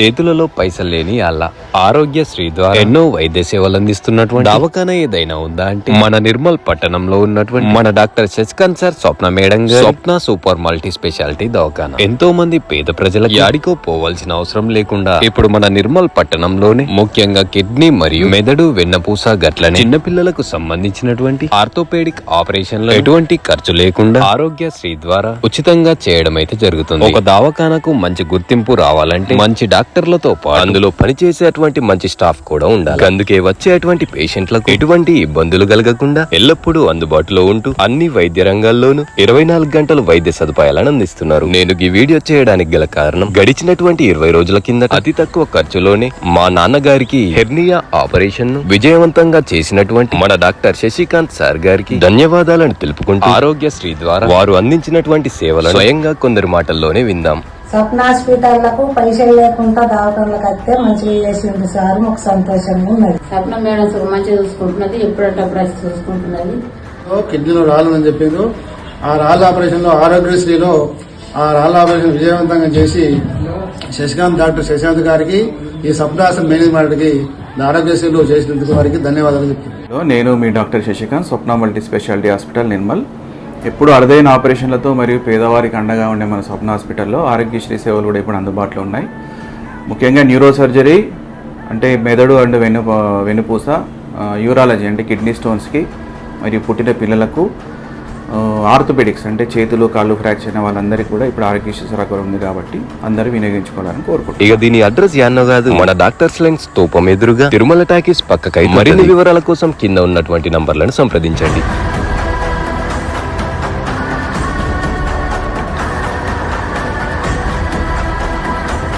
చేతులలో పైసలు లేని అలా ఆరోగ్యశ్రీ ద్వారా ఎన్నో వైద్య సేవలు అందిస్తున్నటువంటి దవాఖాన ఏదైనా ఉందా అంటే మన నిర్మల్ పట్టణంలో ఉన్నటువంటి మన డాక్టర్ శశికాంత్ సార్ స్వప్న మేడం గారి స్వప్న సూపర్ మల్టీ స్పెషాలిటీ దవాఖాన. ఎంతో మంది పేద ప్రజలకు యాడికో పోవాల్సిన అవసరం లేకుండా ఇప్పుడు మన నిర్మల్ పట్టణంలోనే ముఖ్యంగా కిడ్నీ మరియు మెదడు వెన్నపూస గట్లని చిన్నపిల్లలకు సంబంధించినటువంటి ఆర్థోపెడిక్ ఆపరేషన్లు ఎటువంటి ఖర్చు లేకుండా ఆరోగ్యశ్రీ ద్వారా ఉచితంగా చేయడం అయితే జరుగుతుంది. ఒక దవాఖానకు మంచి గుర్తింపు రావాలంటే మంచి డాక్టర్లతో పాటు అందులో పనిచేసేటువంటి మంచి స్టాఫ్ కూడా ఉండాలి. అందుకే వచ్చేటువంటి పేషెంట్లకు ఎటువంటి ఇబ్బందులు కలగకుండా ఎల్లప్పుడూ అందుబాటులో ఉంటూ అన్ని వైద్య రంగాల్లోనూ 24 గంటలు వైద్య సదుపాయాలను అందిస్తున్నారు. నేను ఈ వీడియో చేయడానికి గల కారణం గడిచినటువంటి 20 రోజుల కింద అతి తక్కువ ఖర్చులోనే మా నాన్నగారికి హెర్నియా ఆపరేషన్ ను విజయవంతంగా చేసినటువంటి మన డాక్టర్ శశికాంత్ సార్ గారికి ధన్యవాదాలను తెలుపుకుంటూ ఆరోగ్యశ్రీ ద్వారా వారు అందించినటువంటి సేవలను స్వయంగా కొందరి మాటల్లోనే విందాం. స్వప్న హాస్పిటళ్లకు పైసలు లేకుండా దవాఖానలకు వస్తే మంచిగా చేసింది సార్, మాకు సంతోషంగా ఉన్నది. స్వప్న మేడం మంచిగా చూసుకుంటున్నది, ఎప్పుడంటప్పుడు చూసుకుంటున్నది. కిడ్నీలో రాళ్ళని చెప్పిండ్రు. ఆ రాళ్ళ ఆపరేషన్ లో ఆరోగ్యశ్రీలో ఆ రాళ్ళ ఆపరేషన్ విజయవంతంగా చేసి డాక్టర్ శశికాంత్ గారికి ఈ స్వప్న మేనేజ్మెంట్ కి ఆరోగ్యశ్రీలో చేసినందుకు వారికి ధన్యవాదాలు చెప్తున్నాను. నేను మీ డాక్టర్ శశికాంత్, స్వప్న మల్టీ స్పెషాలిటీ హాస్పిటల్ నిర్మల్. ఎప్పుడు అరుదైన ఆపరేషన్లతో మరియు పేదవారికి అండగా ఉండే మన స్వప్న హాస్పిటల్లో ఆరోగ్యశ్రీ సేవలు కూడా ఇప్పుడు అందుబాటులో ఉన్నాయి. ముఖ్యంగా న్యూరో సర్జరీ అంటే మెదడు అండ్ వెన్నుపూస, యూరాలజీ అంటే కిడ్నీ స్టోన్స్కి మరియు పుట్టిన పిల్లలకు, ఆర్థోపెడిక్స్ అంటే చేతులు కాళ్ళు ఫ్రాక్చర్ అయిన వాళ్ళందరికీ కూడా ఇప్పుడు ఆరోగ్యశ్రీ సౌకర్యం ఉంది కాబట్టి అందరూ వినియోగించుకోవాలని కోరుకుంటున్నాను. ఇక దీని అడ్రస్ యాన్నో కాదు, మన డాక్టర్స్ లైన్స్ స్తూపం ఎదురుగా తిరుమల టాకీస్ పక్కకై. మరిన్ని వివరాల కోసం కింద ఉన్నటువంటి నంబర్లను సంప్రదించండి.